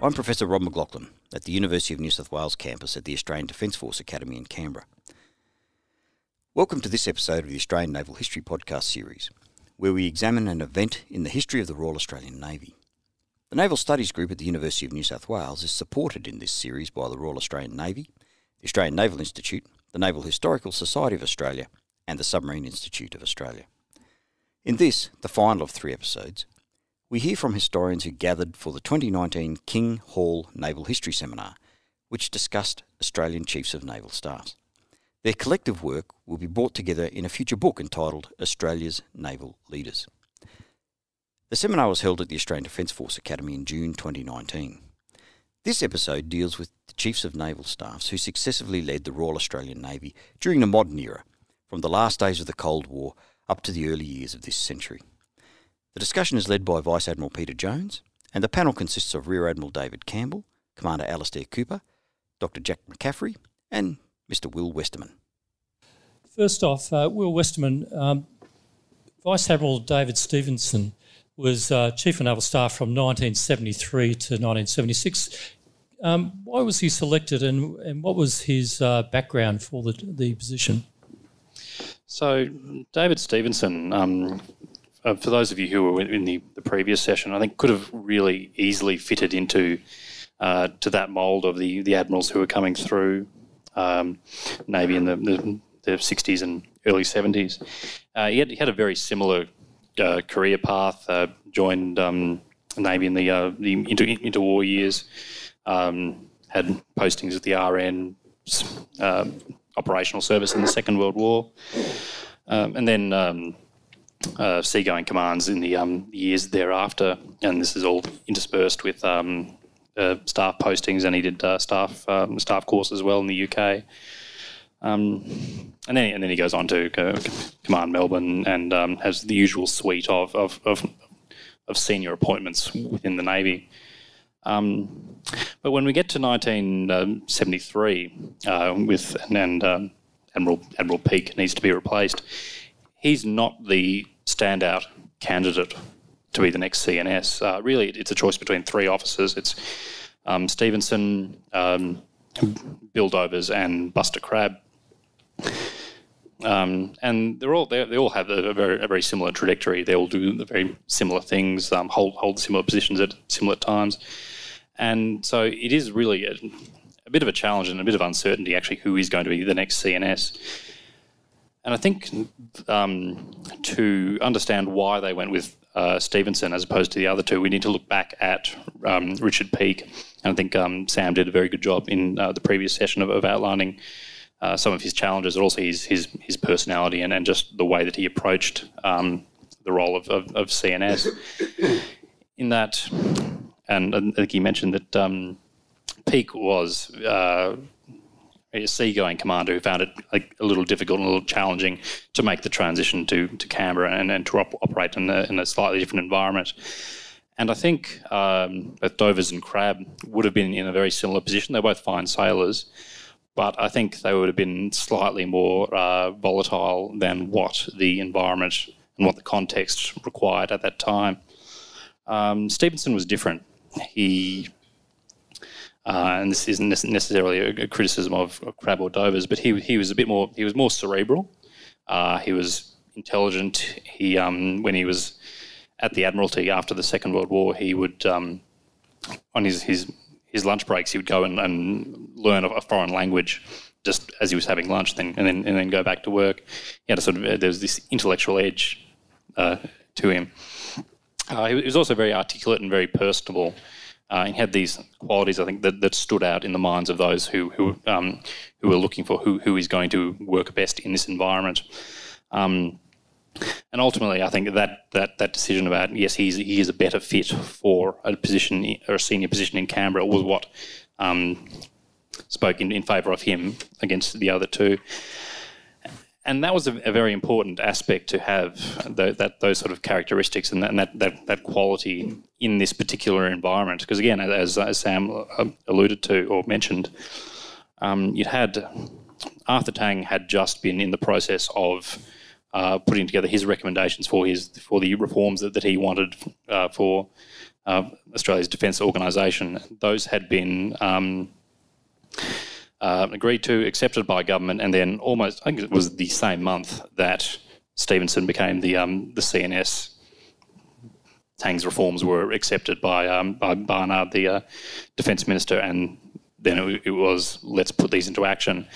I'm Professor Rob McLaughlin at the University of New South Wales campus at the Australian Defence Force Academy in Canberra. Welcome to this episode of the Australian Naval History podcast series, where we examine an event in the history of the Royal Australian Navy. The Naval Studies Group at the University of New South Wales is supported in this series by the Royal Australian Navy, the Australian Naval Institute, the Naval Historical Society of Australia, and the Submarine Institute of Australia. In this, the final of 3 episodes, we hear from historians who gathered for the 2019 King Hall Naval History Seminar, which discussed Australian Chiefs of Naval Staffs. Their collective work will be brought together in a future book entitled Australia's Naval Leaders. The seminar was held at the Australian Defence Force Academy in June 2019. This episode deals with the Chiefs of Naval Staffs who successively led the Royal Australian Navy during the modern era, from the last days of the Cold War up to the early years of this century. The discussion is led by Vice Admiral Peter Jones, and the panel consists of Rear Admiral David Campbell, Commander Alastair Cooper, Dr. Jack McCaffrie, and Mr. Will Westerman. First off, Will Westerman, Vice Admiral David Stevenson was Chief of Naval Staff from 1973 to 1976. Why was he selected and what was his background for the position? So, David Stevenson, for those of you who were in the previous session, I think could have really easily fitted into to that mould of the admirals who were coming through Navy in the 60s and early 70s. He had a very similar career path, joined Navy in the interwar years, had postings at the RN, operational service in the Second World War, and then seagoing commands in the years thereafter, and this is all interspersed with staff postings, and he did staff course as well in the UK. And then he goes on to command Melbourne and has the usual suite of senior appointments within the Navy. But when we get to 1973, Admiral Piech needs to be replaced, he's not the standout candidate to be the next CNS. Really, it's a choice between 3 officers. It's Stevenson, Bill Dovers, and Buster Crabbe. And they all have a very similar trajectory. They all do the very similar things, hold similar positions at similar times. And so it is really a bit of a challenge and a bit of uncertainty, actually, who is going to be the next CNS. And I think to understand why they went with Stevenson as opposed to the other 2, we need to look back at Richard Piech. And I think Sam did a very good job in the previous session of outlining some of his challenges, and also his personality and just the way that he approached the role of CNS. In that, and I think he mentioned that Piech was a seagoing commander who found it a little difficult and a little challenging to make the transition to Canberra and to operate in a slightly different environment. And I think both Dovers and Crabbe would have been in a very similar position. They're both fine sailors, but I think they would have been slightly more volatile than what the environment and what the context required at that time. Stevenson was different. He and this isn't necessarily a criticism of Crabbe or Dovers, but he was more cerebral. He was intelligent. He when he was at the Admiralty after the Second World War, he would on his lunch breaks he would go and learn a foreign language just as he was having lunch, and then go back to work. He had there was this intellectual edge to him. He was also very articulate and very personable. He had these qualities, I think, that stood out in the minds of those who were looking for who is going to work best in this environment. And ultimately, I think that decision about, yes, he is a better fit for a position or a senior position in Canberra was what spoke in favour of him against the other 2. And that was a very important aspect to have, those sort of characteristics and that quality in this particular environment. Because again, as Sam alluded to or mentioned, Arthur Tang had just been in the process of putting together his recommendations for the reforms that he wanted for Australia's defence organisation. Those had been agreed to, accepted by government, and then almost, I think it was the same month that Stevenson became the CNS. Tang's reforms were accepted by Barnard, the Defence Minister, and then it was, let's put these into action.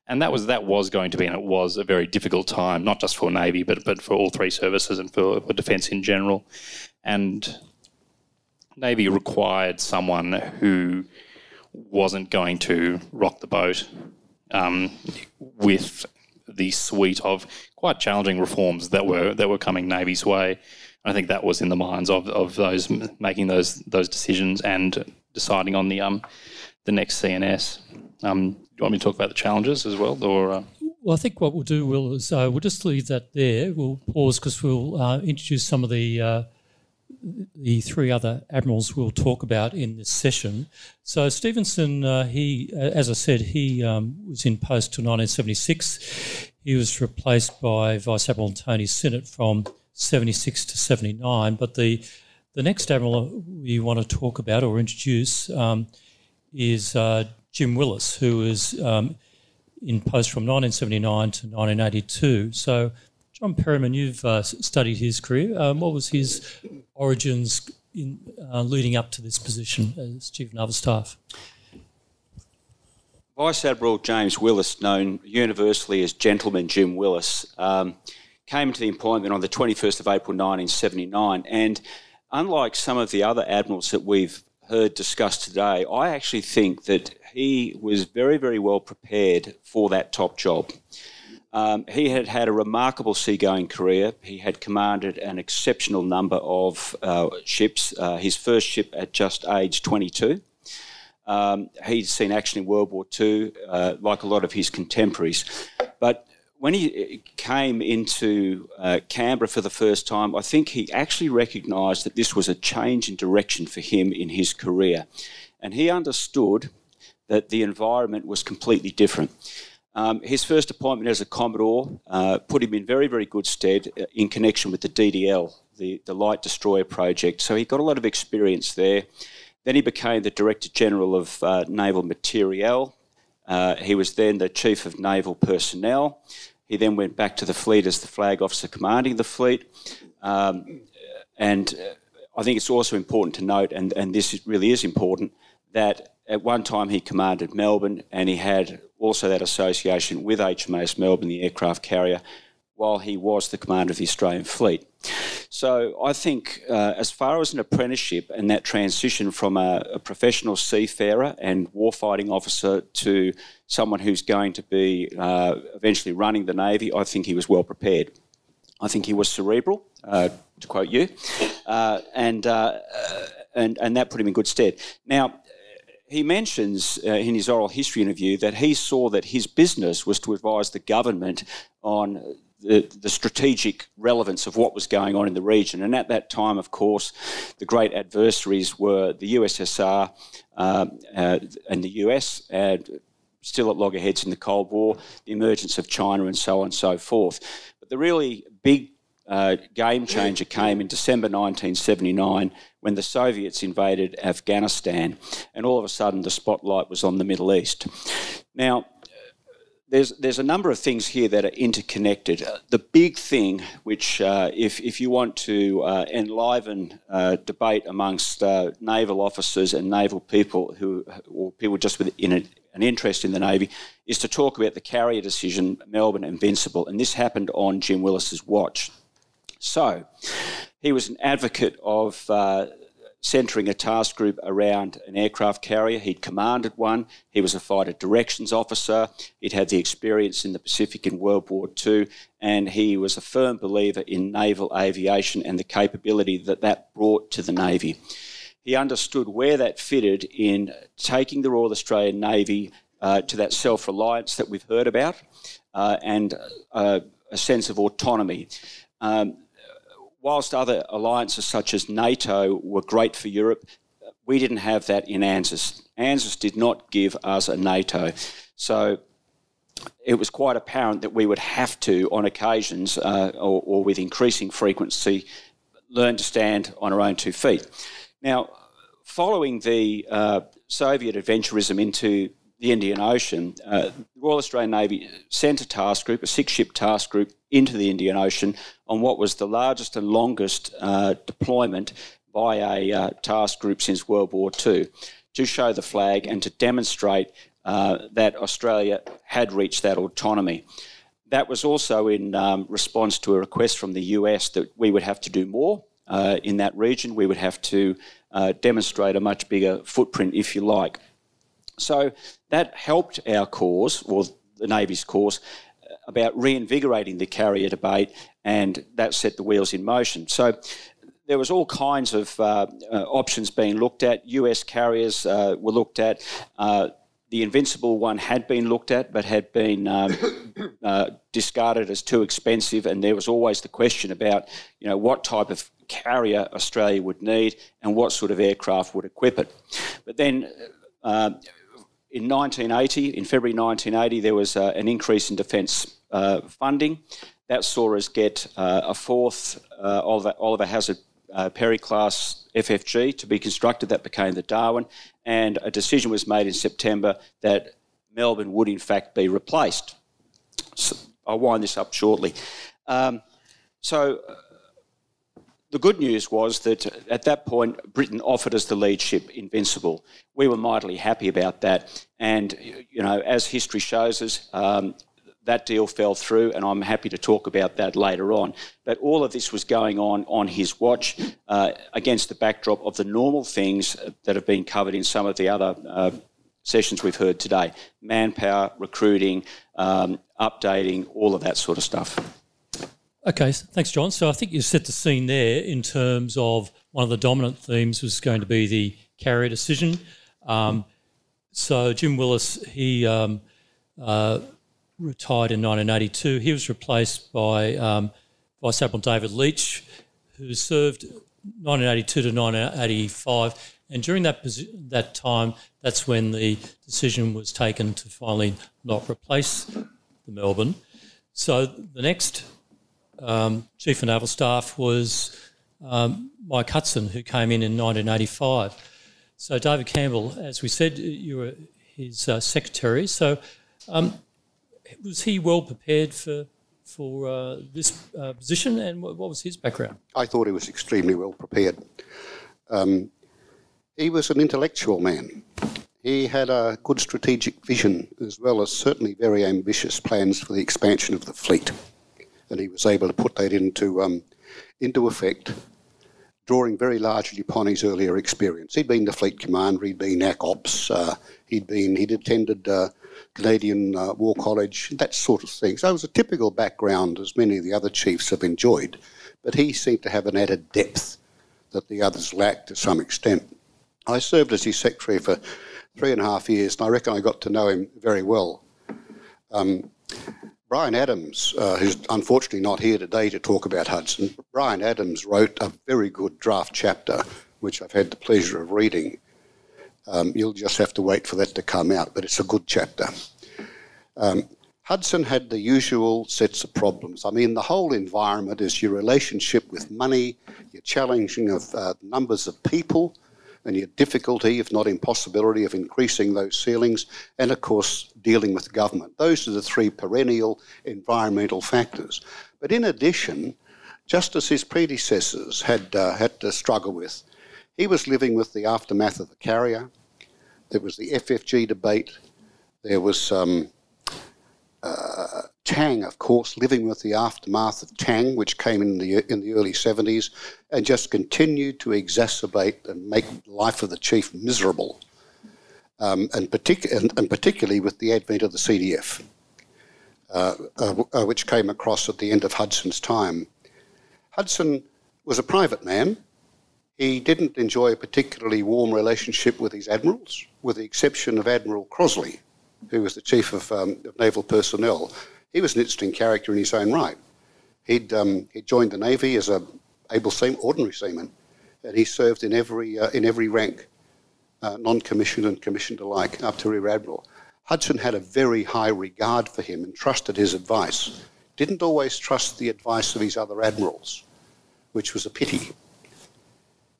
And that was going to be, and it was a very difficult time, not just for Navy, but for all three services and for defence in general. And Navy required someone who wasn't going to rock the boat with the suite of quite challenging reforms that were coming Navy's way. I think that was in the minds of those making those decisions and deciding on the next CNS. Do you want me to talk about the challenges as well, or? Well, I think what we'll do, Will, is we'll just leave that there. We'll pause because we'll introduce some of the three other admirals we'll talk about in this session. So Stevenson, he, as I said, he was in post till 1976. He was replaced by Vice Admiral Tony Sinnott from 76 to 79. But the next admiral we want to talk about or introduce is Jim Willis, who was in post from 1979 to 1982. So, John Perryman, you've studied his career. What was his origins in leading up to this position as Chief Naval Staff? Vice Admiral James Willis, known universally as Gentleman Jim Willis, came into the appointment on the 21st of April 1979. And unlike some of the other admirals that we've heard discussed today, I actually think that he was very, very well prepared for that top job. He had had a remarkable seagoing career. He had commanded an exceptional number of ships. His first ship at just age 22. He'd seen action in World War II, like a lot of his contemporaries. But when he came into Canberra for the first time, I think he actually recognised that this was a change in direction for him in his career. And he understood that the environment was completely different. His first appointment as a Commodore put him in very, very good stead in connection with the DDL, the Light Destroyer project. So he got a lot of experience there. Then he became the Director General of Naval Materiel. He was then the Chief of Naval Personnel. He then went back to the fleet as the Flag Officer commanding the fleet. And I think it's also important to note, and this really is important, that at one time he commanded Melbourne, and he had also that association with HMAS Melbourne, the aircraft carrier, while he was the commander of the Australian fleet. So I think as far as an apprenticeship and that transition from a professional seafarer and warfighting officer to someone who's going to be eventually running the Navy, I think he was well prepared. I think he was cerebral, to quote you, and that put him in good stead. Now, he mentions in his oral history interview that he saw that his business was to advise the government on the strategic relevance of what was going on in the region. And at that time, of course, the great adversaries were the USSR and the US, and still at loggerheads in the Cold War, the emergence of China and so on and so forth. But the really big game changer came in December 1979 when the Soviets invaded Afghanistan, and all of a sudden the spotlight was on the Middle East. Now, there's a number of things here that are interconnected. The big thing, which if you want to enliven debate amongst naval officers and naval people or people just with an interest in the Navy, is to talk about the carrier decision, Melbourne Invincible, and this happened on Jim Willis's watch. So he was an advocate of centering a task group around an aircraft carrier. He'd commanded one. He was a fighter directions officer. He'd had the experience in the Pacific in World War II, and he was a firm believer in naval aviation and the capability that that brought to the Navy. He understood where that fitted in taking the Royal Australian Navy to that self-reliance that we've heard about and a sense of autonomy. Whilst other alliances such as NATO were great for Europe, we didn't have that in ANZUS. ANZUS did not give us a NATO. So it was quite apparent that we would have to, on occasions, or with increasing frequency, learn to stand on our own 2 feet. Now, following the Soviet adventurism into the Indian Ocean, the Royal Australian Navy sent a task group, a 6-ship task group, into the Indian Ocean on what was the largest and longest deployment by a task group since World War II, to show the flag and to demonstrate that Australia had reached that autonomy. That was also in response to a request from the US that we would have to do more in that region. We would have to demonstrate a much bigger footprint, if you like. So that helped our cause, or the Navy's cause, about reinvigorating the carrier debate, and that set the wheels in motion. So there was all kinds of options being looked at. US carriers were looked at. The Invincible one had been looked at, but had been discarded as too expensive, and there was always the question about, what type of carrier Australia would need and what sort of aircraft would equip it. But then in February 1980, there was an increase in defence funding. That saw us get a 4th Oliver Hazard Perry-class FFG to be constructed. That became the Darwin, and a decision was made in September that Melbourne would in fact be replaced. So I'll wind this up shortly. The good news was that at that point, Britain offered us the lead ship, Invincible. We were mightily happy about that. And, as history shows us, that deal fell through, and I'm happy to talk about that later on. But all of this was going on his watch against the backdrop of the normal things that have been covered in some of the other sessions we've heard today. Manpower, recruiting, updating, all of that sort of stuff. Okay, thanks, John. So I think you set the scene there in terms of one of the dominant themes was going to be the carrier decision. So Jim Willis, he retired in 1982. He was replaced by Vice Admiral David Leach, who served 1982 to 1985. And during that time, that's when the decision was taken to finally not replace the Melbourne. So the next Chief of Naval Staff was Mike Hudson, who came in 1985. So David Campbell, as we said, you were his secretary. So was he well prepared for this position, and what was his background? I thought he was extremely well prepared. He was an intellectual man. He had a good strategic vision, as well as certainly very ambitious plans for the expansion of the fleet. And he was able to put that into effect, drawing very largely upon his earlier experience. He'd been the fleet commander, he'd been AC Ops, he'd attended Canadian War College, that sort of thing. So it was a typical background, as many of the other chiefs have enjoyed, but he seemed to have an added depth that the others lacked to some extent. I served as his secretary for 3.5 years, and I reckon I got to know him very well. Brian Adams, who's unfortunately not here today to talk about Hudson, Brian Adams wrote a very good draft chapter, which I've had the pleasure of reading. You'll just have to wait for that to come out, but it's a good chapter. Hudson had the usual sets of problems. I mean, the whole environment is your relationship with money, your challenging of numbers of people, and your difficulty, if not impossibility, of increasing those ceilings, and of course dealing with government. Those are the three perennial environmental factors. But in addition, just as his predecessors had to struggle with, he was living with the aftermath of the carrier. There was the FFG debate. There was Tang, of course, living with the aftermath of Tang, which came in the early 70s, and just continued to exacerbate and make life of the chief miserable, and particularly with the advent of the CDF, which came across at the end of Hudson's time. Hudson was a private man. He didn't enjoy a particularly warm relationship with his admirals, with the exception of Admiral Crosley, who was the chief of naval personnel. He was an interesting character in his own right. He'd joined the Navy as an able seaman, ordinary seaman, and he served in every rank, non-commissioned and commissioned alike, up to Rear Admiral. Hudson had a very high regard for him and trusted his advice. Didn't always trust the advice of his other admirals, which was a pity.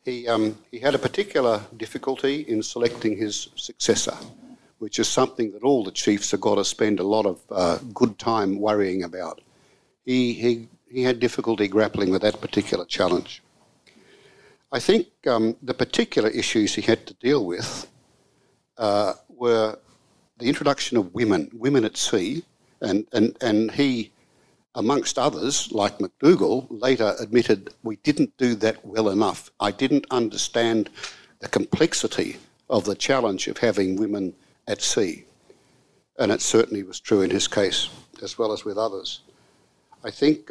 He had a particular difficulty in selecting his successor, which is something that all the chiefs have got to spend a lot of good time worrying about. He had difficulty grappling with that particular challenge. I think the particular issues he had to deal with were the introduction of women at sea, and he, amongst others, like McDougall, later admitted, we didn't do that well enough. I didn't understand the complexity of the challenge of having women at sea. And it certainly was true in his case, as well as with others. I think...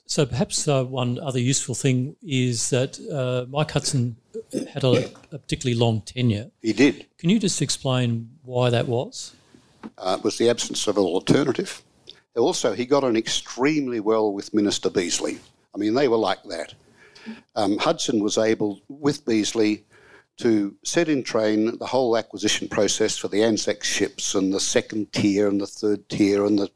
So perhaps one other useful thing is that Mike Hudson had a particularly long tenure. He did. Can you just explain why that was? It was the absence of an alternative. Also, he got on extremely well with Minister Beazley. I mean, they were like that. Hudson was able, with Beazley, to set in train the whole acquisition process for the Anzac ships and the second tier and the third tier and the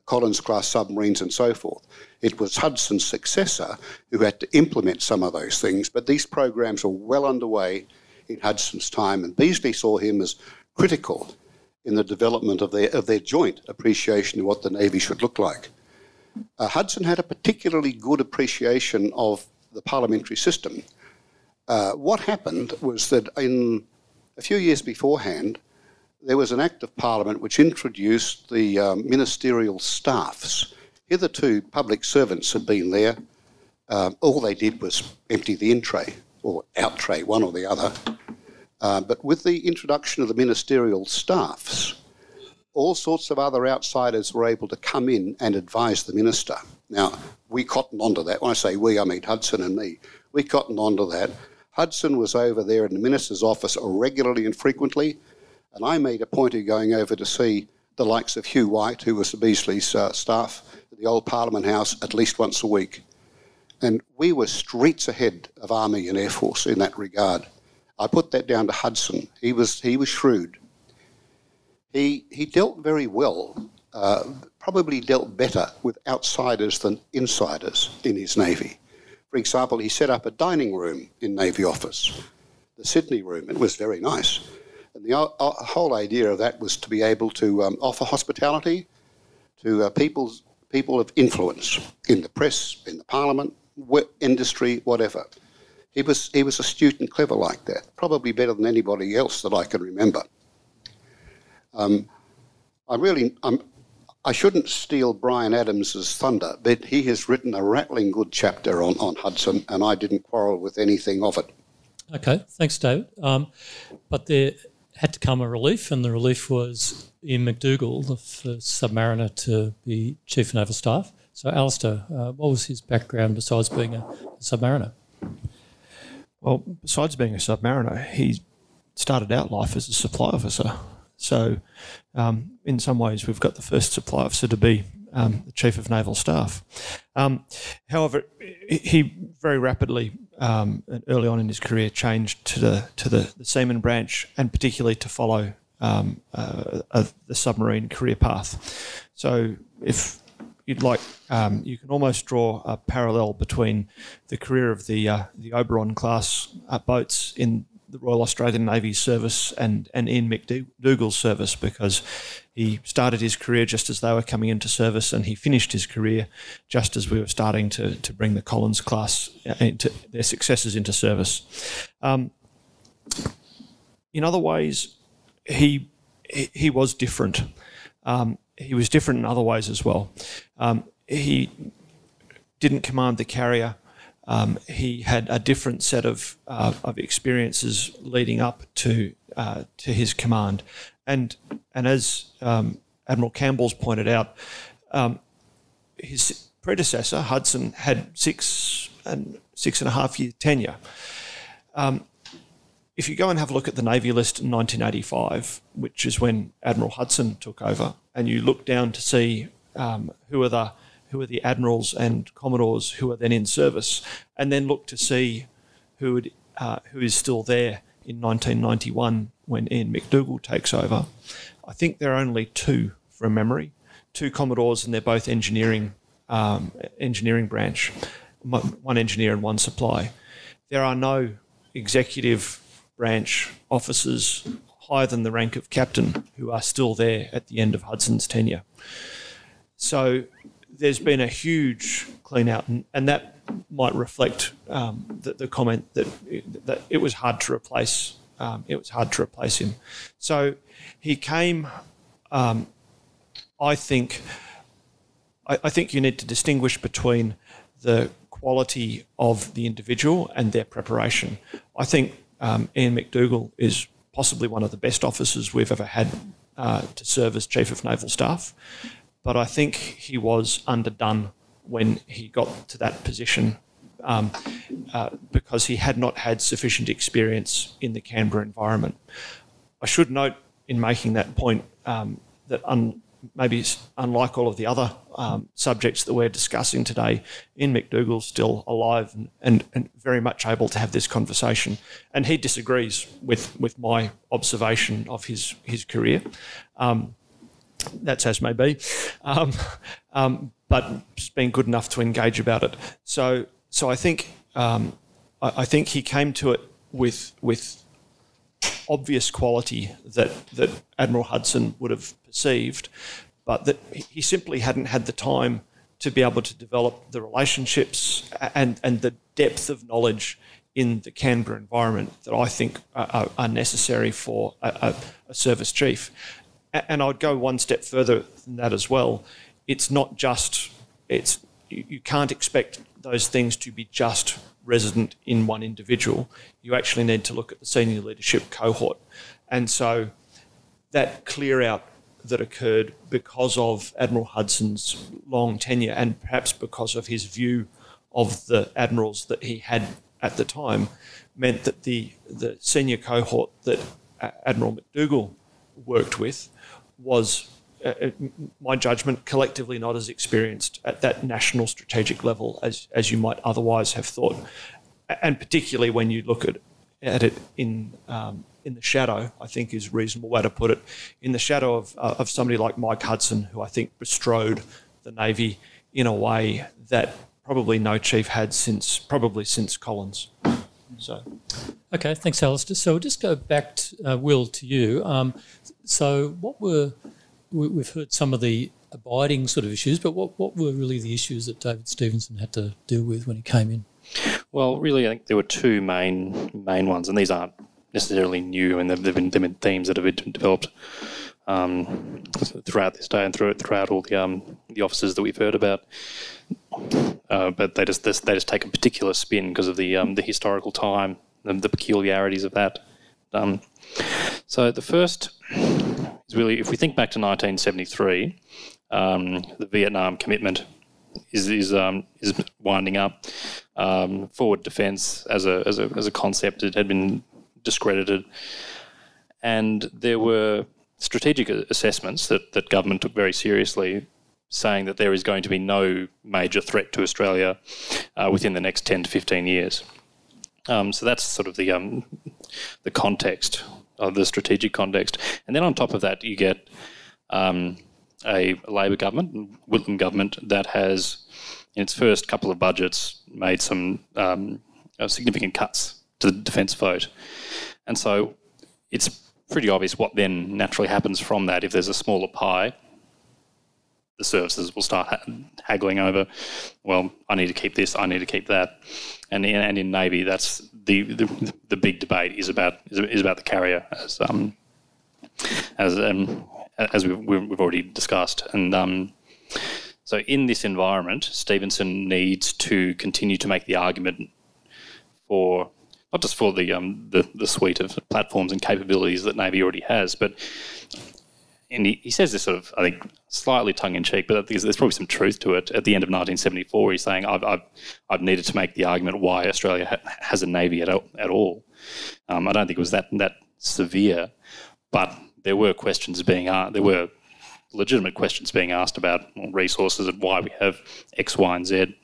Collins-class submarines and so forth. It was Hudson's successor who had to implement some of those things, but these programs were well underway in Hudson's time, and Beazley saw him as critical in the development of their joint appreciation of what the Navy should look like. Hudson had a particularly good appreciation of the parliamentary system. What happened was that in a few years beforehand, there was an Act of Parliament which introduced the ministerial staffs. Hitherto, public servants had been there. All they did was empty the in-tray, or out-tray, one or the other. But with the introduction of the ministerial staffs, all sorts of other outsiders were able to come in and advise the minister. Now, we cottoned onto that. When I say we, I mean Hudson and me. We cottoned onto that. Hudson was over there in the minister's office regularly and frequently, and I made a point of going over to see the likes of Hugh White, who was the Beazley's staff, at the old Parliament House at least once a week. And we were streets ahead of Army and Air Force in that regard. I put that down to Hudson. He was shrewd. He dealt very well, probably dealt better with outsiders than insiders in his Navy. For example, he set up a dining room in Navy office, the Sydney room. It was very nice. And the whole idea of that was to be able to offer hospitality to people of influence in the press, in the Parliament, industry, whatever. He was astute and clever like that, probably better than anybody else that I can remember. I shouldn't steal Brian Adams's thunder, but he has written a rattling good chapter on Hudson, and I didn't quarrel with anything of it. Okay, thanks, David. But there had to come a relief, and the relief was Ian McDougall, the first submariner to be Chief of Naval Staff. So, Alastair, what was his background besides being a submariner? Well, besides being a submariner, he started out life as a supply officer. So, in some ways, we've got the first supply officer to be the Chief of Naval Staff. However, he very rapidly and early on in his career changed to the seaman branch, and particularly to follow the submarine career path. So, if you'd like, you can almost draw a parallel between the career of the Oberon class boats in the Royal Australian Navy's service and Ian McDougall's service, because he started his career just as they were coming into service, and he finished his career just as we were starting to bring the Collins class into their successors into service. In other ways, he was different. He was different in other ways as well. He didn't command the carrier. He had a different set of experiences leading up to his command, and as Admiral Campbell's pointed out, his predecessor Hudson had 6.5 year tenure. If you go and have a look at the Navy list in 1985, which is when Admiral Hudson took over, and you look down to see who are the admirals and commodores who are then in service, and then look to see who is still there in 1991 when Ian McDougall takes over, I think there are only two, from memory, two Commodores, and they're both engineering branch, one engineer and one supply. There are no executive branch officers higher than the rank of captain who are still there at the end of Hudson's tenure. So there's been a huge clean out, and that might reflect the comment that it was hard to replace. Him. So he came. I think you need to distinguish between the quality of the individual and their preparation. I think Ian McDougall is possibly one of the best officers we've ever had to serve as Chief of Naval Staff, but I think he was underdone when he got to that position because he had not had sufficient experience in the Canberra environment. I should note in making that point that maybe unlike all of the other subjects that we're discussing today, Ian McDougall's still alive and very much able to have this conversation. And he disagrees with my observation of his career. That's as may be. But just being good enough to engage about it. So I think he came to it with obvious quality that Admiral Hudson would have perceived, but that he simply hadn't had the time to be able to develop the relationships and the depth of knowledge in the Canberra environment that I think are necessary for a service chief. And I'd go one step further than that as well. It's not just, you can't expect those things to be just resident in one individual. You actually need to look at the senior leadership cohort. And so that clear out that occurred because of Admiral Hudson's long tenure and perhaps because of his view of the admirals that he had at the time meant that the senior cohort that Admiral McDougall worked with was, my judgment, collectively not as experienced at that national strategic level as you might otherwise have thought. And particularly when you look at it in the shadow, I think is a reasonable way to put it, in the shadow of somebody like Mike Hudson, who I think bestrode the Navy in a way that probably no chief had since Collins. So, okay, thanks, Alastair. So we'll just go back, Will, to you. So we've heard some of the abiding sort of issues, but what were really the issues that David Stevenson had to deal with when he came in? Well, really, I think there were two main ones, and these aren't necessarily new, and they've been themes that have been developed throughout this day and throughout all the officers that we've heard about. But they just take a particular spin because of the historical time, the peculiarities of that. So the first is really, if we think back to 1973, the Vietnam commitment is winding up. Forward defence as a concept, it had been discredited, and there were strategic assessments that government took very seriously, saying that there is going to be no major threat to Australia within the next 10 to 15 years. So that's sort of the context, the strategic context. And then on top of that, you get a Labor government, Whitlam government, that has, in its first couple of budgets, made some significant cuts to the defence vote. And so it's pretty obvious what then naturally happens from that. If there's a smaller pie, the services will start haggling over, well, I need to keep this, I need to keep that. And in Navy, that's the big debate is about the carrier, as we've already discussed. And so in this environment, Stevenson needs to continue to make the argument for not just for the suite of platforms and capabilities that Navy already has, but and he says this sort of, I think, slightly tongue-in-cheek, but I think there's probably some truth to it. At the end of 1974, he's saying, I've needed to make the argument why Australia has a Navy at all. I don't think it was that severe, but there were questions there were legitimate questions being asked about resources and why we have X, Y, and Z.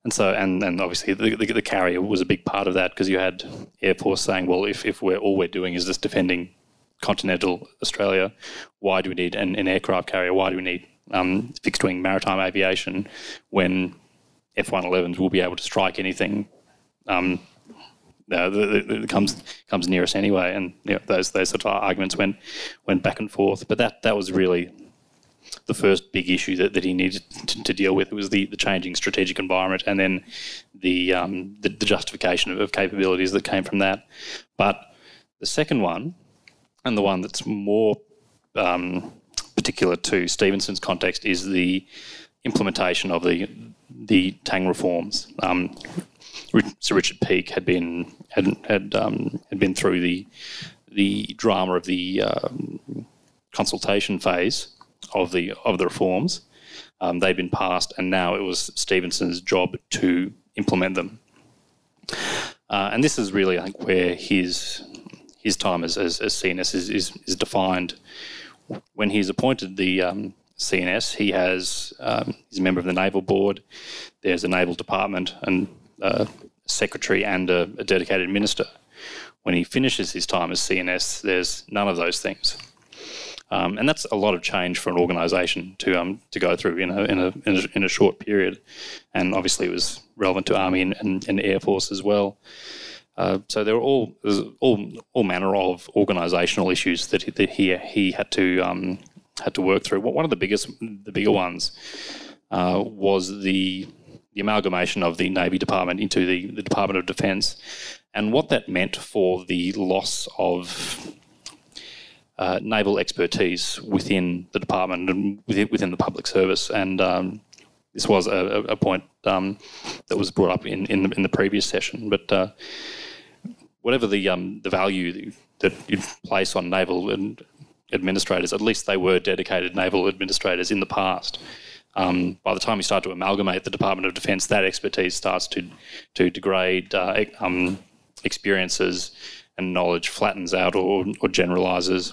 And so, and obviously the carrier was a big part of that, because you had Air Force saying, well, if all we're doing is just defending continental Australia, why do we need an aircraft carrier? Why do we need fixed-wing maritime aviation when F-111s will be able to strike anything that comes near us anyway? And those sort of arguments went back and forth. But that was really the first big issue that he needed to deal with. It was the changing strategic environment, and then the justification of capabilities that came from that. But the second one, and the one that's more particular to Stevenson's context, is the implementation of the Tang reforms. Sir Richard Piech had been through the drama of the consultation phase of the reforms. They'd been passed, and now it was Stevenson's job to implement them. And this is really, I think, where his time as CNS is defined. When he's appointed the CNS, he's a member of the Naval Board. There's a Naval Department and a secretary and a dedicated minister. When he finishes his time as CNS, there's none of those things. And that's a lot of change for an organisation to go through in a short period, and obviously it was relevant to Army and Air Force as well. So there were all manner of organisational issues that he had to work through. One of the bigger ones was the amalgamation of the Navy Department into the Department of Defence, and what that meant for the loss of naval expertise within the department and within the public service. And this was a point that was brought up in the previous session. But whatever the value that you'd place on naval administrators, at least they were dedicated naval administrators in the past. By the time you start to amalgamate the Department of Defence, that expertise starts to degrade. Experiences and knowledge flattens out or generalises.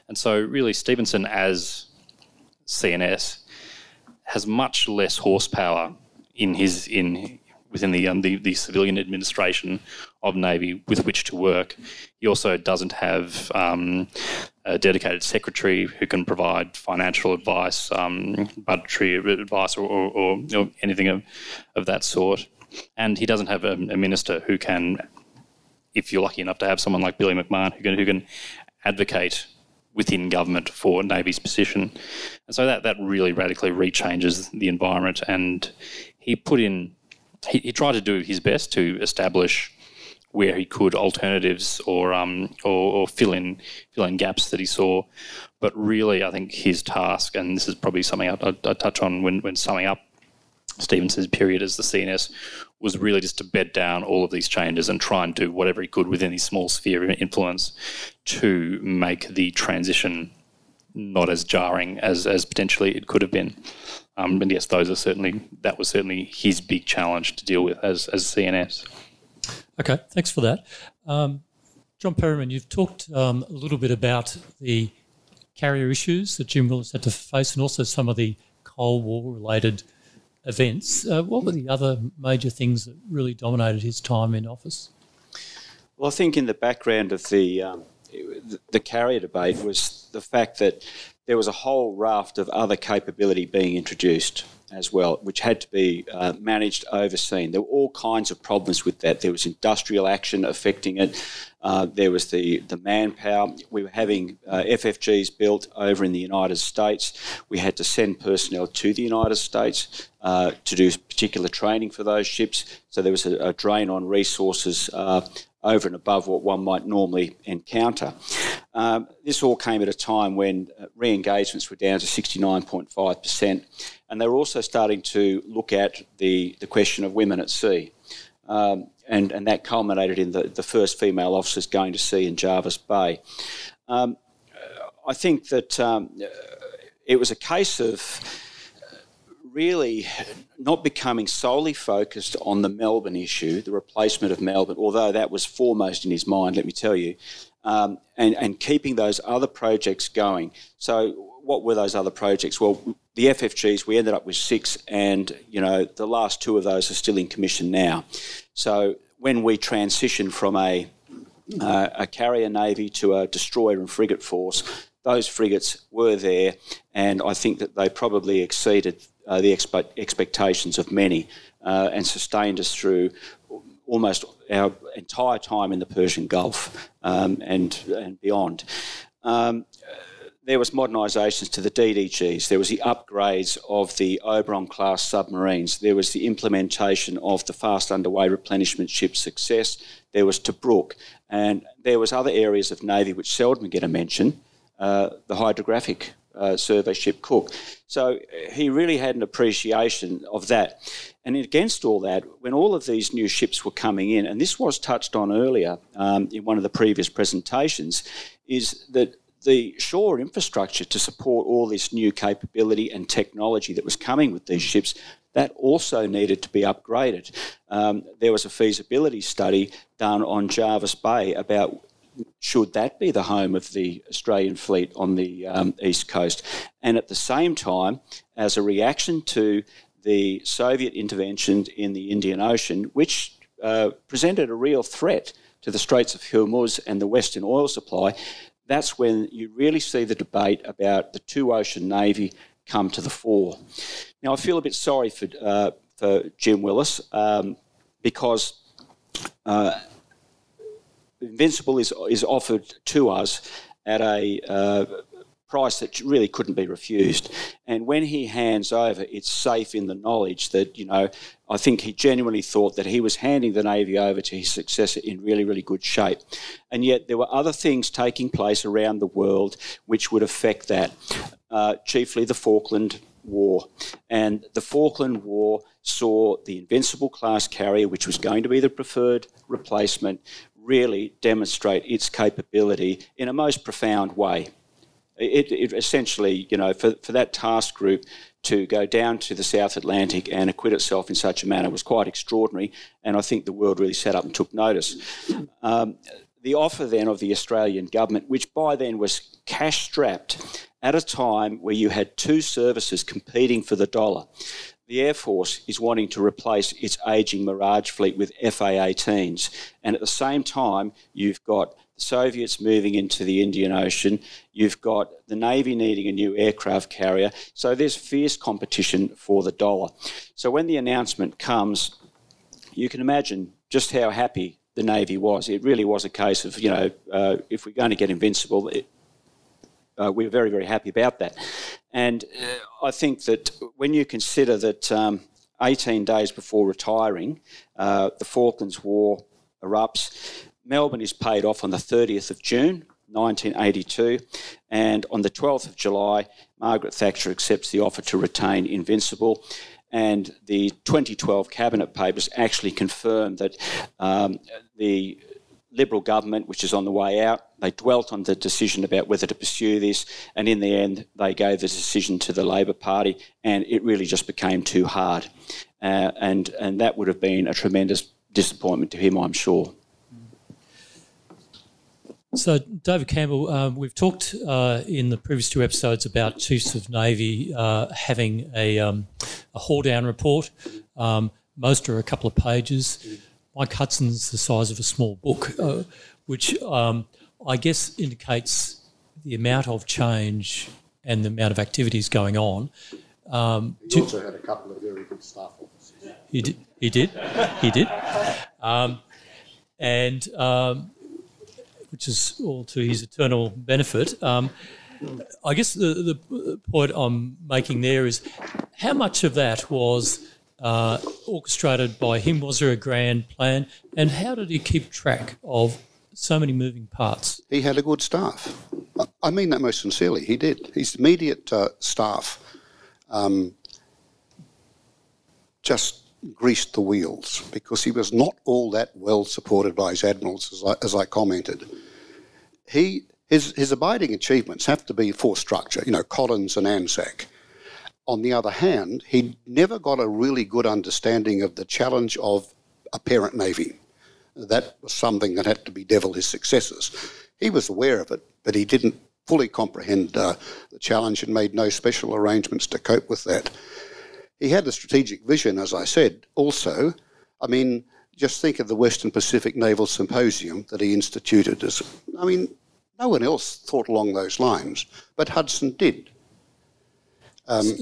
And so really Stevenson as CNS has much less horsepower within the civilian administration of Navy with which to work. He also doesn't have a dedicated secretary who can provide financial advice, budgetary advice or anything of that sort. And he doesn't have a minister who can, if you're lucky enough to have someone like Billy McMahon who can advocate within government for Navy's position. And so that really radically rechanges the environment. And he tried to do his best to establish where he could alternatives or fill in gaps that he saw. But really, I think his task, and this is probably something I touch on when summing up Stevenson's period as the CNS, was really just to bed down all of these changes and try and do whatever he could within his small sphere of influence to make the transition not as jarring as potentially it could have been. And yes, that was certainly his big challenge to deal with as CNS. Okay, thanks for that. John Perryman, you've talked a little bit about the carrier issues that Jim Willis had to face, and also some of the Cold War-related events. What were the other major things that really dominated his time in office? Well, I think in the background of the carrier debate was the fact that there was a whole raft of other capability being introduced as well, which had to be managed, overseen. There were all kinds of problems with that. There was industrial action affecting it. There was the manpower. We were having FFGs built over in the United States. We had to send personnel to the United States to do particular training for those ships. So there was a drain on resources over and above what one might normally encounter. This all came at a time when re-engagements were down to 69.5%, and they were also starting to look at the question of women at sea. And that culminated in the first female officers going to sea in Jervis Bay. I think that it was a case of really not becoming solely focused on the Melbourne issue, the replacement of Melbourne, although that was foremost in his mind, let me tell you, and keeping those other projects going. So what were those other projects? Well, the FFGs, we ended up with 6, and, you know, the last 2 of those are still in commission now. So when we transitioned from a carrier navy to a destroyer and frigate force, those frigates were there, and I think that they probably exceeded the expectations of many and sustained us through almost our entire time in the Persian Gulf and beyond. There was modernisations to the Ddgs. There was the upgrades of the Oberon-class submarines. There was the implementation of the fast underway replenishment ship Success. There was Tobruk. And there was other areas of Navy which seldom get a mention, the hydrographic survey ship Cook. So he really had an appreciation of that. And against all that, when all of these new ships were coming in, and this was touched on earlier in one of the previous presentations, is that the shore infrastructure to support all this new capability and technology that was coming with these ships, that also needed to be upgraded. There was a feasibility study done on Jervis Bay about should that be the home of the Australian fleet on the east coast. And at the same time, as a reaction to the Soviet intervention in the Indian Ocean, which presented a real threat to the Straits of Hormuz and the Western oil supply, that's when you really see the debate about the two-ocean navy come to the fore. Now, I feel a bit sorry for Jim Willis because Invincible is offered to us at a price that really couldn't be refused. And when he hands over, it's safe in the knowledge that, you know, I think he genuinely thought that he was handing the Navy over to his successor in really, really good shape. And yet there were other things taking place around the world which would affect that, chiefly the Falkland War. And the Falkland War saw the Invincible class carrier, which was going to be the preferred replacement, really demonstrate its capability in a most profound way. It essentially, you know, for that task group to go down to the South Atlantic and acquit itself in such a manner was quite extraordinary, and I think the world really sat up and took notice. The offer then of the Australian government, which by then was cash-strapped at a time where you had 2 services competing for the dollar. The Air Force is wanting to replace its ageing Mirage fleet with FA-18s, and at the same time you've got the Soviets moving into the Indian Ocean, you've got the Navy needing a new aircraft carrier, so there's fierce competition for the dollar. So when the announcement comes, you can imagine just how happy the Navy was. It really was a case of, you know, if we're going to get Invincible, we were very, very happy about that. And I think that when you consider that 18 days before retiring, the Falklands War erupts, Melbourne is paid off on the 30th of June, 1982, and on the 12th of July, Margaret Thatcher accepts the offer to retain Invincible, and the 2012 Cabinet Papers actually confirm that the Liberal government, which is on the way out, they dwelt on the decision about whether to pursue this, and in the end they gave the decision to the Labor Party, and it really just became too hard. And that would have been a tremendous disappointment to him, I'm sure. So, David Campbell, we've talked in the previous 2 episodes about Chiefs of Navy having a haul-down report. Most are a couple of pages. Mike Hudson's the size of a small book, which I guess indicates the amount of change and the amount of activities going on. He also had a couple of very good staff officers. He did. Which is all to his eternal benefit. I guess the point I'm making there is how much of that was orchestrated by him? Was there a grand plan? And how did he keep track of so many moving parts? He had a good staff. I mean that most sincerely. He did. His immediate staff just greased the wheels because he was not all that well supported by his admirals, as I commented. His abiding achievements have to be force structure, you know, Collins and Anzac. On the other hand, he never got a really good understanding of the challenge of a parent navy. That was something that had to bedevil his successors. He was aware of it, but he didn't fully comprehend the challenge and made no special arrangements to cope with that. He had a strategic vision, as I said, also. I mean, just think of the Western Pacific Naval Symposium that he instituted. No one else thought along those lines, but Hudson did.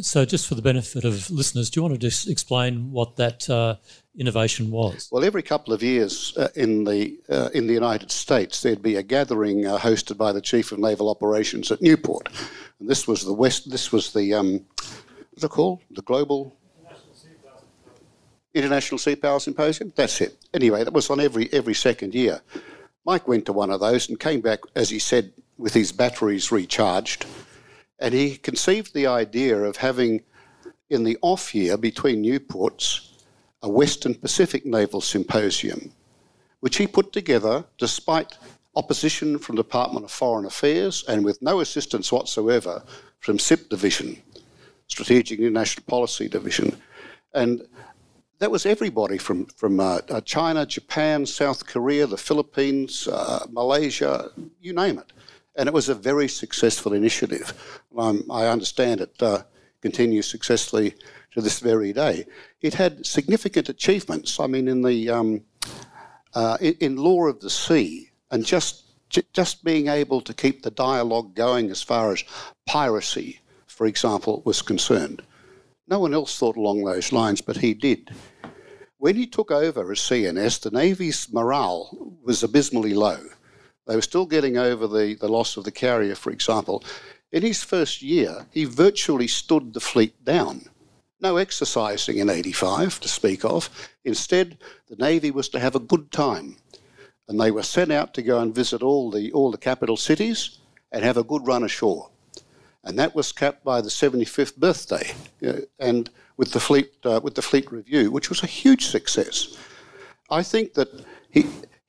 So just for the benefit of listeners, do you want to just explain what that innovation was? Well, every couple of years in the United States, there'd be a gathering hosted by the Chief of Naval Operations at Newport. And this was the what's it called? The Global International Seapower Symposium? That's it. Anyway, that was on every second year. Mike went to one of those and came back, as he said, with his batteries recharged. And he conceived the idea of having, in the off year between Newports, a Western Pacific Naval Symposium, which he put together despite opposition from the Department of Foreign Affairs and with no assistance whatsoever from SIP Division, Strategic International Policy Division. And that was everybody from China, Japan, South Korea, the Philippines, Malaysia, you name it. And it was a very successful initiative. I understand it continues successfully to this very day. It had significant achievements. I mean, in the in law of the sea, and just being able to keep the dialogue going as far as piracy, for example, was concerned. No one else thought along those lines, but he did. When he took over as CNS, the Navy's morale was abysmally low. They were still getting over the loss of the carrier, for example. In his first year, he virtually stood the fleet down. No exercising in 85 to speak of. Instead, the Navy was to have a good time. And they were sent out to go and visit all the capital cities and have a good run ashore. And that was capped by the 75th birthday, and with the fleet review, which was a huge success. I think that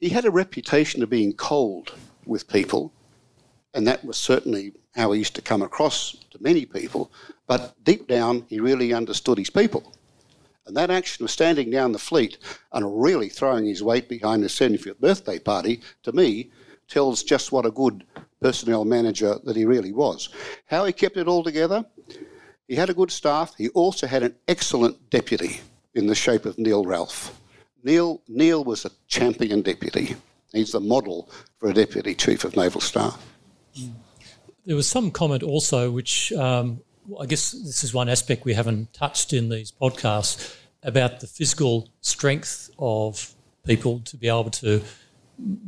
he had a reputation of being cold with people, and that was certainly how he used to come across to many people, but deep down he really understood his people. And that action of standing down the fleet and really throwing his weight behind the 75th birthday party, to me, tells just what a good personnel manager that he really was. How he kept it all together? He had a good staff. He also had an excellent deputy in the shape of Neil Ralph. Neil was a champion deputy. He's the model for a Deputy Chief of Naval Staff. There was some comment also, which I guess this is one aspect we haven't touched in these podcasts, about the physical strength of people to be able to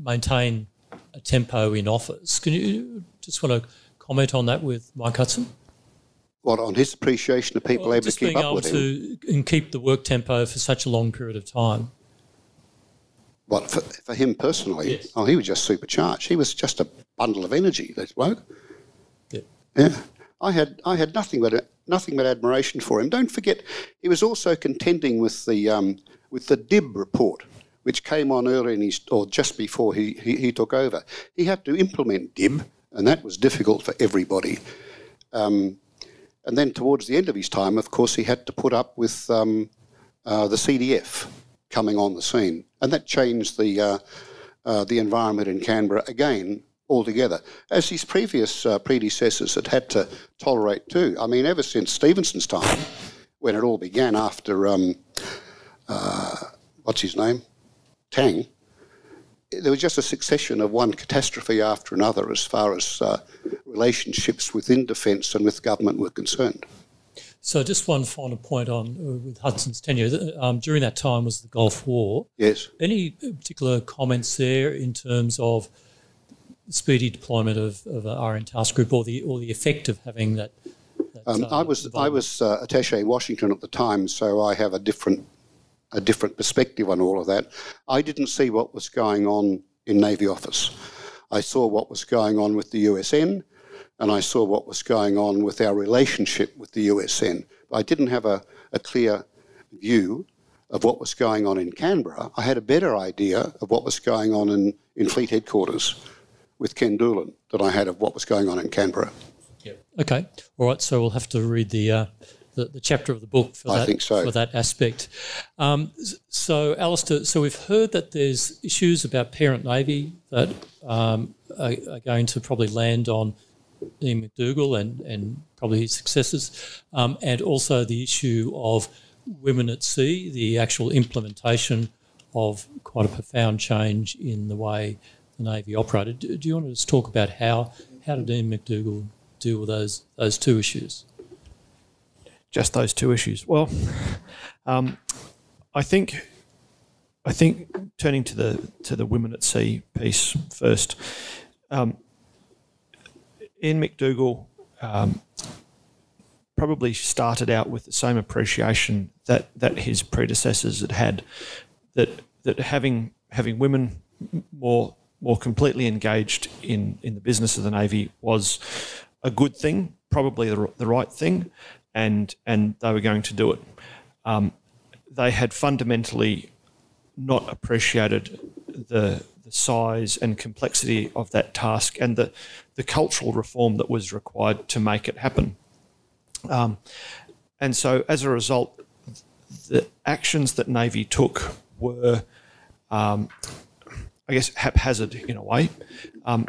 maintain a tempo in office. Can you just want to comment on that with Mike Hudson? What, on his appreciation of people able to keep up with him? Just being able to and keep the work tempo for such a long period of time. What, for him personally? Yes. Oh, he was just supercharged. He was just a bundle of energy, that bloke. Yeah. I had nothing but admiration for him. Don't forget, he was also contending with the DIB report, which came on early in or just before he took over. He had to implement DIB, and that was difficult for everybody. And then towards the end of his time, of course, he had to put up with the CDF coming on the scene, and that changed the environment in Canberra again altogether, as his previous predecessors had to tolerate too. I mean, ever since Stevenson's time, when it all began after what's his name, Tang, there was just a succession of one catastrophe after another as far as relationships within defence and with government were concerned. So just one final point on with Hudson's tenure. During that time was the Gulf War. Yes. Any particular comments there in terms of the speedy deployment of RN Task Group or the effect of having that? I was attaché in Washington at the time, so I have a different perspective on all of that. I didn't see what was going on in Navy office. I saw what was going on with the USN, and I saw what was going on with our relationship with the USN. I didn't have a clear view of what was going on in Canberra. I had a better idea of what was going on in Fleet Headquarters with Ken Doolan than I had of what was going on in Canberra. Yep. Okay. All right. So we'll have to read the chapter of the book for that. I think so. For that aspect. So, Alastair, so we've heard that there's issues about parent Navy that are going to probably land on Ian McDougall and probably his successors, and also the issue of women at sea, the actual implementation of quite a profound change in the way the Navy operated. Do you want to just talk about how did Ian McDougall deal with those two issues? Just those two issues. Well, I think turning to the women at sea piece first. Ian McDougall probably started out with the same appreciation that his predecessors had, that having women more completely engaged in the business of the Navy was a good thing, probably the right thing, and they were going to do it. They had fundamentally not appreciated the size and complexity of that task and the cultural reform that was required to make it happen. And so as a result, the actions that Navy took were, I guess, haphazard in a way.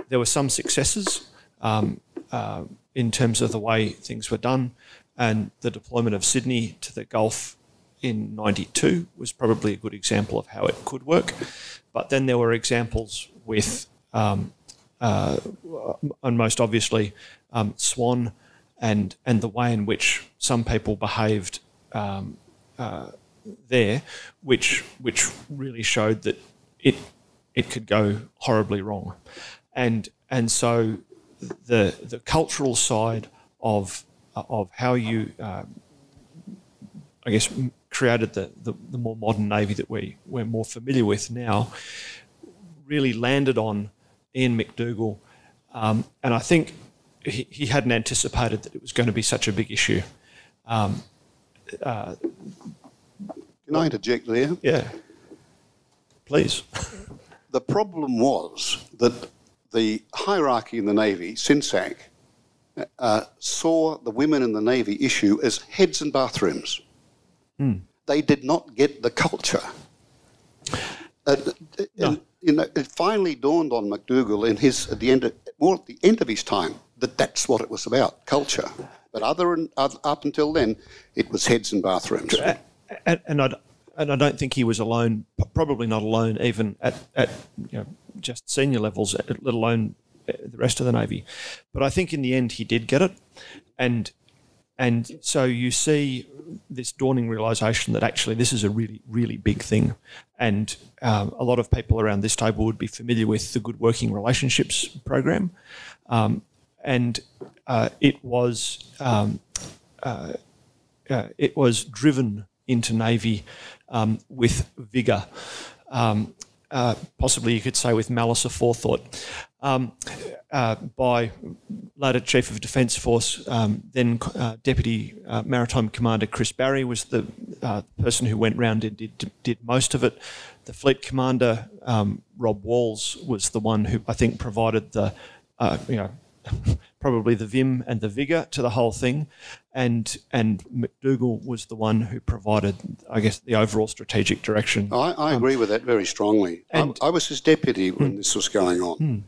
There were some successes in terms of the way things were done, and the deployment of Sydney to the Gulf in '92 was probably a good example of how it could work. But then there were examples with, and most obviously, Swan and the way in which some people behaved there, which really showed that it could go horribly wrong, and so the cultural side of how you I guess created the more modern Navy that we're more familiar with now really landed on Ian McDougall, and I think he hadn't anticipated that it was going to be such a big issue. Can I interject there? Yeah, please. The problem was that the hierarchy in the Navy, SINSAC, saw the women in the Navy issue as heads in bathrooms. They did not get the culture. No. It finally dawned on McDougall at the end of his time that that's what it was about, culture. But up until then, it was heads in bathrooms. And I don't think he was alone. Probably not alone, even at just senior levels, let alone the rest of the Navy. But I think in the end he did get it, and so you see this dawning realisation that actually this is a really, really big thing, and a lot of people around this table would be familiar with the Good Working Relationships program, and it was driven into Navy with vigour, possibly you could say with malice aforethought, by later Chief of Defence Force, then Deputy Maritime Commander Chris Barry was the person who went round and did most of it. The Fleet Commander, Rob Walls, was the one who I think provided the probably the vim and the vigour to the whole thing, and McDougall was the one who provided, I guess, the overall strategic direction. I agree with that very strongly. I was his deputy when this was going on,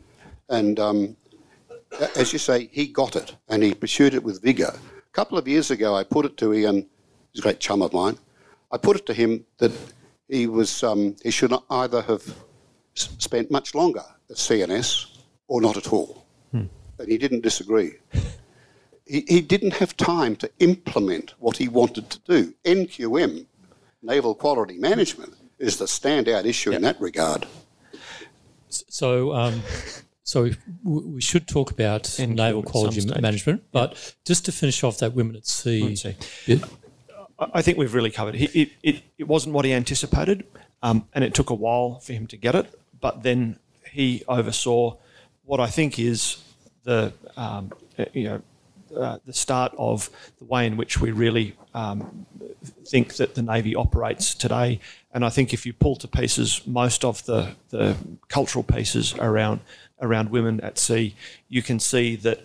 and as you say, he got it and he pursued it with vigour. A couple of years ago, I put it to Ian, he's a great chum of mine. I put it to him that he should not either have spent much longer at CNS or not at all. And he didn't disagree. He didn't have time to implement what he wanted to do. NQM, Naval Quality Management, is the standout issue in that regard. So we should talk about NQM naval quality management, but just to finish off that women at sea bit. I think we've really covered it. It wasn't what he anticipated, and it took a while for him to get it, but then he oversaw what I think is the start of the way in which we really think that the Navy operates today. And I think if you pull to pieces most of the cultural pieces around women at sea, you can see that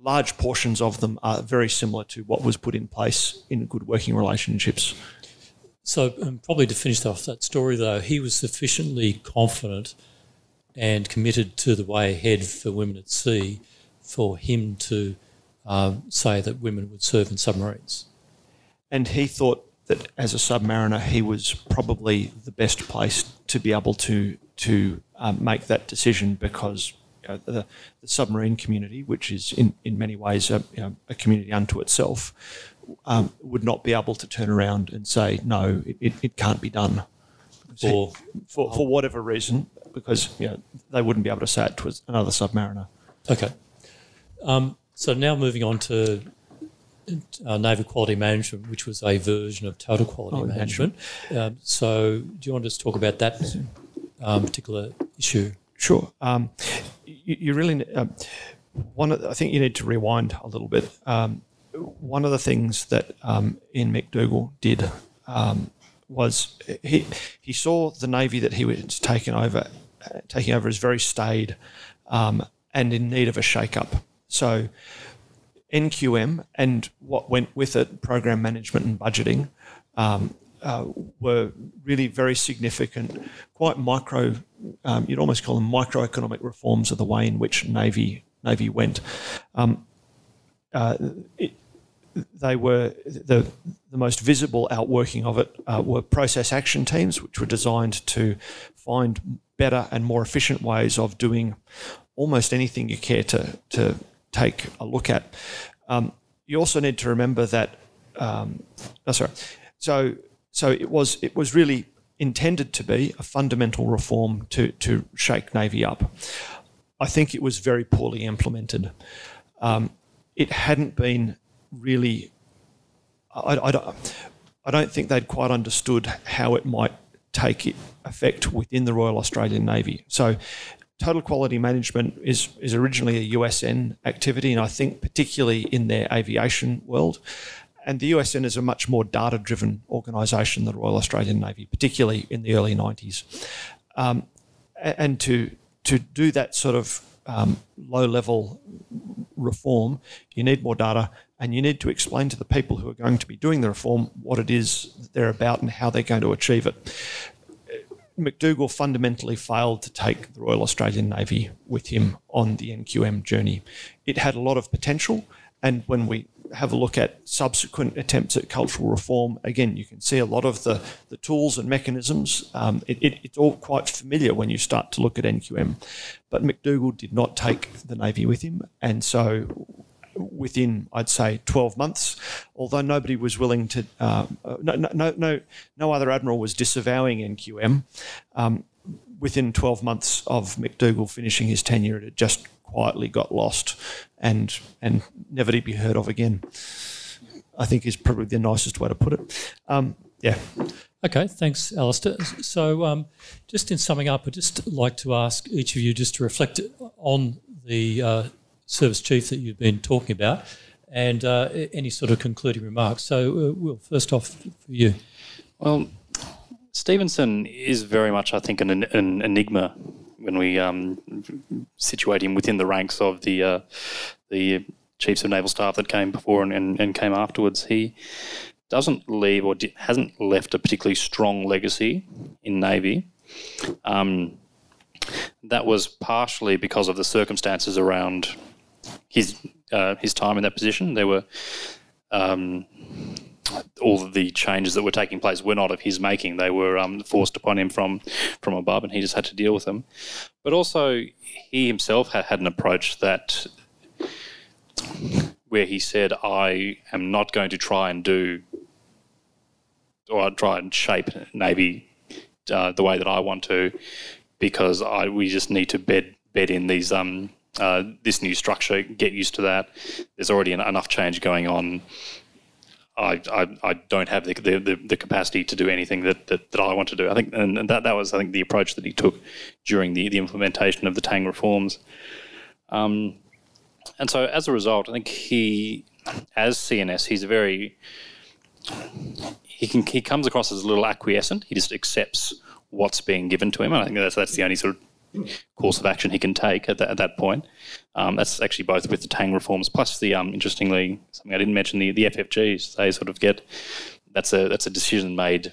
large portions of them are very similar to what was put in place in Good Working Relationships. So probably to finish off that story, though, he was sufficiently confident and committed to the way ahead for women at sea for him to say that women would serve in submarines. And he thought that as a submariner, he was probably the best placed to be able to make that decision, because the submarine community, which is in many ways a community unto itself, would not be able to turn around and say, no, it can't be done. For whatever reason, because they wouldn't be able to say it to another submariner. Okay. So now moving on to naval quality management, which was a version of total quality management. So do you want to just talk about that particular issue? Sure. You really I think you need to rewind a little bit. One of the things that Ian McDougall did was he saw the Navy that he was taking over as very staid and in need of a shake-up. So NQM and what went with it, program management and budgeting, were really very significant, quite micro, you'd almost call them microeconomic reforms of the way in which Navy went. They were the most visible outworking of it were process action teams, which were designed to find better and more efficient ways of doing almost anything you care to take a look at. You also need to remember that. So it was really intended to be a fundamental reform to shake Navy up. I think it was very poorly implemented. It hadn't been really. I don't think they'd quite understood how it might take effect within the Royal Australian Navy. So total quality management is originally a USN activity, and I think particularly in their aviation world. And the USN is a much more data-driven organisation than the Royal Australian Navy, particularly in the early 90s. And to do that sort of low-level reform, you need more data, and you need to explain to the people who are going to be doing the reform what it is that they're about and how they're going to achieve it. McDougall fundamentally failed to take the Royal Australian Navy with him on the NQM journey. It had a lot of potential, and when we have a look at subsequent attempts at cultural reform, again, you can see a lot of the tools and mechanisms. It's all quite familiar when you start to look at NQM. But McDougall did not take the Navy with him, and so within, I'd say, 12 months, although nobody was willing to, no other admiral was disavowing NQM, within 12 months of McDougall finishing his tenure, it had just quietly got lost and never to be heard of again, I think is probably the nicest way to put it. Yeah. Okay, thanks, Alastair. So just in summing up, I'd just like to ask each of you just to reflect on the service chief that you've been talking about and any sort of concluding remarks. So, Will, first off for you. Well, Stevenson is very much, I think, an enigma when we situate him within the ranks of the chiefs of naval staff that came before and came afterwards. He doesn't leave or hasn't left a particularly strong legacy in Navy. That was partially because of the circumstances around his time in that position. There were all of the changes that were taking place were not of his making. They were forced upon him from above, and he just had to deal with them. But also, he himself had an approach that where he said, I am not going to try and shape Navy the way that I want to, because we just need to bed in these this new structure, get used to that. There's already enough change going on. I don't have the capacity to do anything that I want to do. I think, and that was, I think, the approach that he took during the implementation of the Tang reforms. And so as a result, I think he, as CNS, he comes across as a little acquiescent. He just accepts what's being given to him. And I think that's the only sort of course of action he can take at that point. That's actually both with the Tang reforms plus the interestingly, something I didn't mention, the FFGs. They sort of get that's a decision made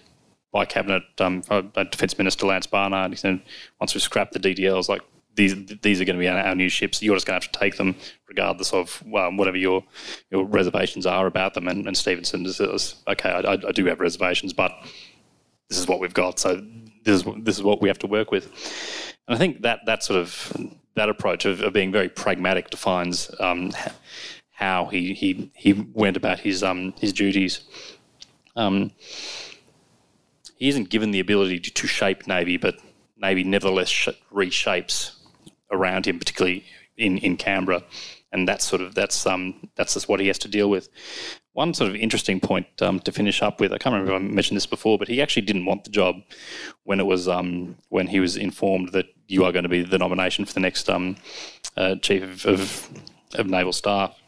by Cabinet by Defence Minister Lance Barnard. He said once we scrap the DDLs, like these are going to be our new ships. You're just going to have to take them, regardless of whatever your reservations are about them. And Stevenson says, okay, I do have reservations, but this is what we've got. So this is what we have to work with. And I think that approach of being very pragmatic defines how he went about his duties. He isn't given the ability to shape Navy, but Navy nevertheless reshapes around him, particularly in Canberra, and that's just what he has to deal with. One sort of interesting point to finish up with, I can't remember if I mentioned this before, but he actually didn't want the job when it was when he was informed that you are going to be the nomination for the next chief of naval staff,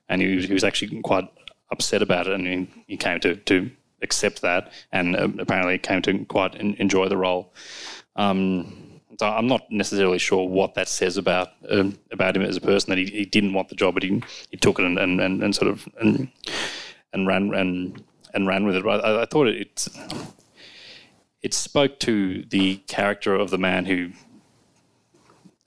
and he was actually quite upset about it, and he came to accept that, and apparently came to quite enjoy the role. So I'm not necessarily sure what that says about him as a person, that he didn't want the job, but he took it and sort of ran with it. But I thought it spoke to the character of the man who,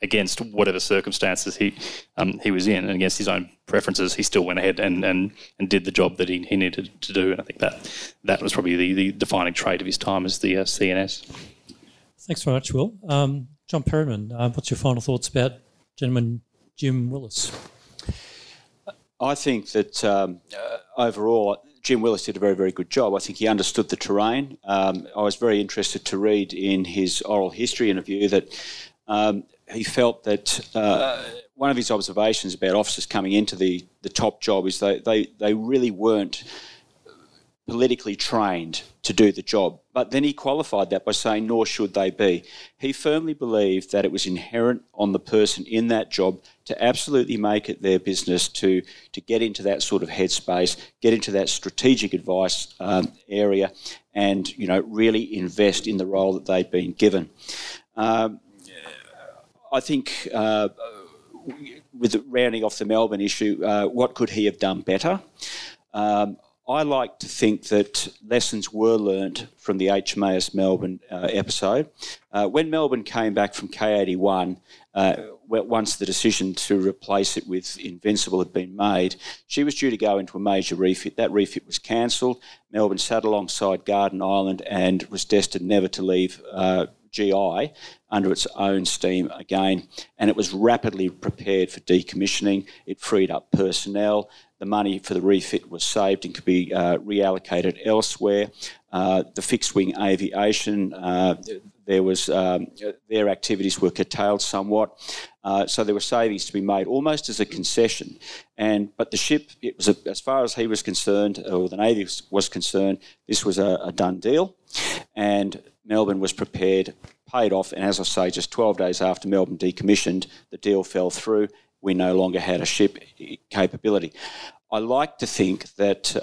against whatever circumstances he was in and against his own preferences, he still went ahead and did the job that he needed to do. And I think that was probably the defining trait of his time as the CNS. Thanks very much, Will. John Perryman, what's your final thoughts about gentleman Jim Willis? I think that overall, Jim Willis did a very, very good job. I think he understood the terrain. I was very interested to read in his oral history interview that he felt that one of his observations about officers coming into the top job is they really weren't politically trained to do the job. But then he qualified that by saying, nor should they be. He firmly believed that it was inherent on the person in that job to absolutely make it their business to get into that sort of headspace, get into that strategic advice area, and really invest in the role that they'd been given. I think with rounding off the Melbourne issue, what could he have done better? I like to think that lessons were learnt from the HMAS Melbourne episode. When Melbourne came back from K81, once the decision to replace it with Invincible had been made, she was due to go into a major refit. That refit was cancelled. Melbourne sat alongside Garden Island and was destined never to leave GI under its own steam again, and it was rapidly prepared for decommissioning. It freed up personnel. The money for the refit was saved and could be reallocated elsewhere. The fixed-wing aviation, their activities were curtailed somewhat, so there were savings to be made almost as a concession. But the ship, it was as far as he was concerned, or the Navy was concerned, this was a done deal, and Melbourne was prepared, paid off, and as I say, just 12 days after Melbourne decommissioned, the deal fell through. We no longer had a ship capability. I like to think that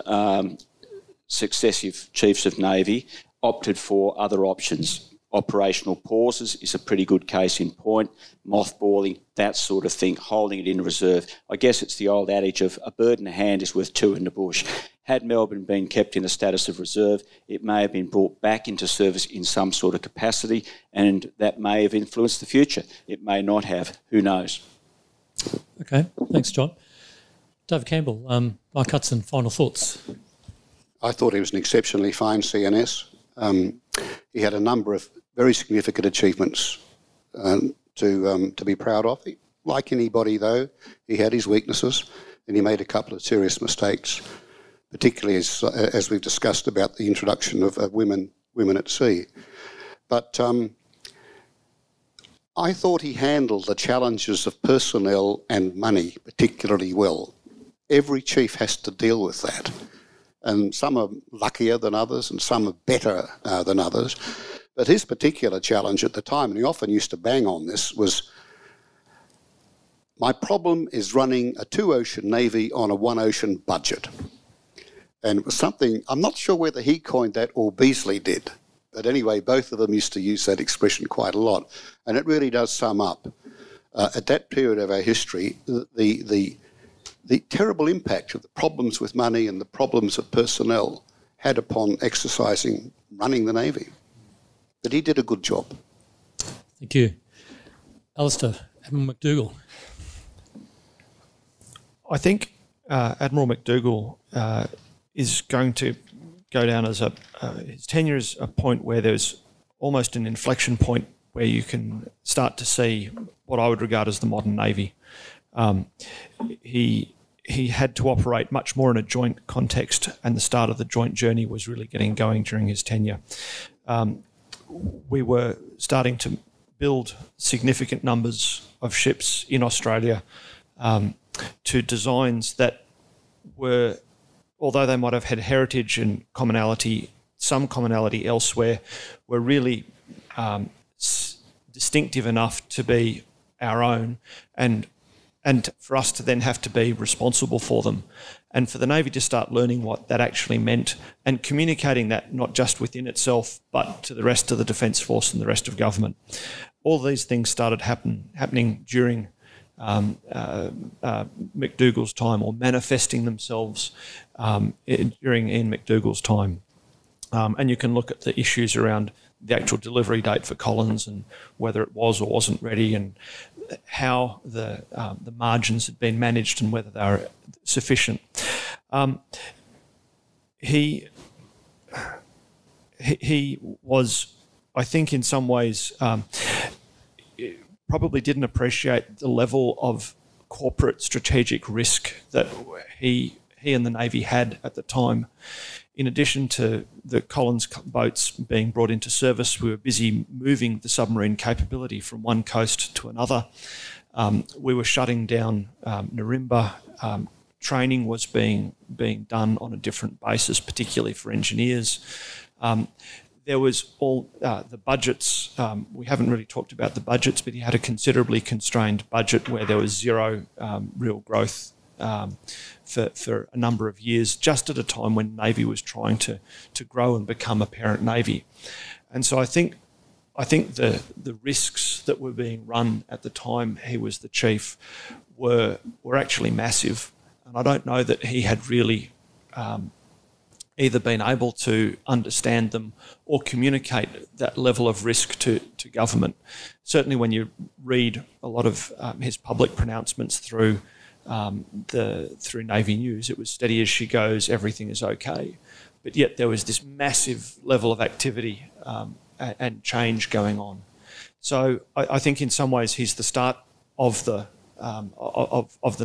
successive chiefs of Navy opted for other options. Operational pauses is a pretty good case in point, mothballing, that sort of thing, holding it in reserve. I guess it's the old adage of a bird in the hand is worth two in the bush. Had Melbourne been kept in the status of reserve, it may have been brought back into service in some sort of capacity, and that may have influenced the future. It may not have. Who knows? Okay, thanks, John. David Campbell, Mike Hudson, final thoughts? I thought he was an exceptionally fine CNS. He had a number of very significant achievements to be proud of. Like anybody, though, he had his weaknesses, and he made a couple of serious mistakes, particularly as we've discussed about the introduction of women at sea. But I thought he handled the challenges of personnel and money particularly well. Every chief has to deal with that. And some are luckier than others and some are better than others. But his particular challenge at the time, and he often used to bang on this, was my problem is running a two-ocean navy on a one-ocean budget. And it was something, I'm not sure whether he coined that or Beazley did. But anyway, both of them used to use that expression quite a lot. And it really does sum up, at that period of our history, the terrible impact of the problems with money and the problems of personnel had upon running the Navy. But he did a good job. Thank you. Alastair, Admiral McDougall? I think Admiral McDougall is going to go down as his tenure is a point where there's almost an inflection point where you can start to see what I would regard as the modern Navy. He had to operate much more in a joint context, and the start of the joint journey was really getting going during his tenure. We were starting to build significant numbers of ships in Australia to designs that were, although they might have had heritage and commonality, some commonality elsewhere, were really distinctive enough to be our own, and for us to then have to be responsible for them, and for the Navy to start learning what that actually meant and communicating that not just within itself but to the rest of the Defence Force and the rest of government. All these things started happening during McDougall's time, or manifesting themselves during Ian McDougall's time. And you can look at the issues around the actual delivery date for Collins and whether it was or wasn't ready, and how the margins had been managed and whether they were sufficient. He was, I think, in some ways, probably didn't appreciate the level of corporate strategic risk that he and the Navy had at the time. In addition to the Collins boats being brought into service, we were busy moving the submarine capability from one coast to another. We were shutting down Narimba. Training was being done on a different basis, particularly for engineers. There was all the budgets. We haven't really talked about the budgets, but he had a considerably constrained budget where there was zero real growth for a number of years, just at a time when Navy was trying to grow and become a parent Navy. And so I think the risks that were being run at the time he was the chief were actually massive. And I don't know that he had really either been able to understand them or communicate that level of risk to government. Certainly when you read a lot of his public pronouncements through Navy News, it was steady as she goes, everything is okay. But yet there was this massive level of activity and change going on. So I think in some ways he's the start of the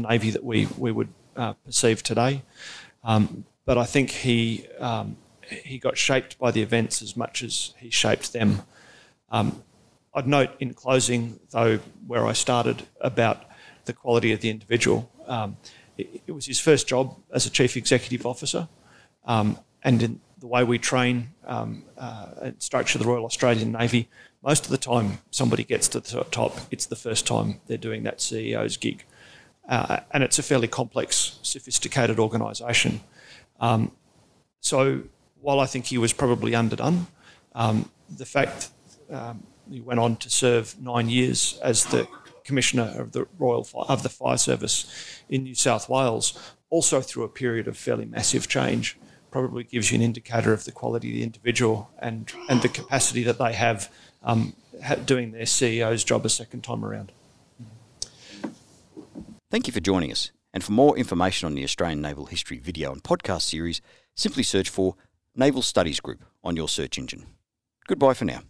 Navy that we would perceive today. But I think he got shaped by the events as much as he shaped them. I'd note in closing, though, where I started about the quality of the individual. It was his first job as a chief executive officer, and in the way we train and structure the Royal Australian Navy, most of the time somebody gets to the top, it's the first time they're doing that CEO's gig. And it's a fairly complex, sophisticated organisation. So while I think he was probably underdone, the fact he went on to serve 9 years as the Commissioner of the of the Fire Service in New South Wales, also through a period of fairly massive change, probably gives you an indicator of the quality of the individual and the capacity that they have doing their CEO's job a second time around. Thank you for joining us. And for more information on the Australian Naval History video and podcast series, simply search for Naval Studies Group on your search engine. Goodbye for now.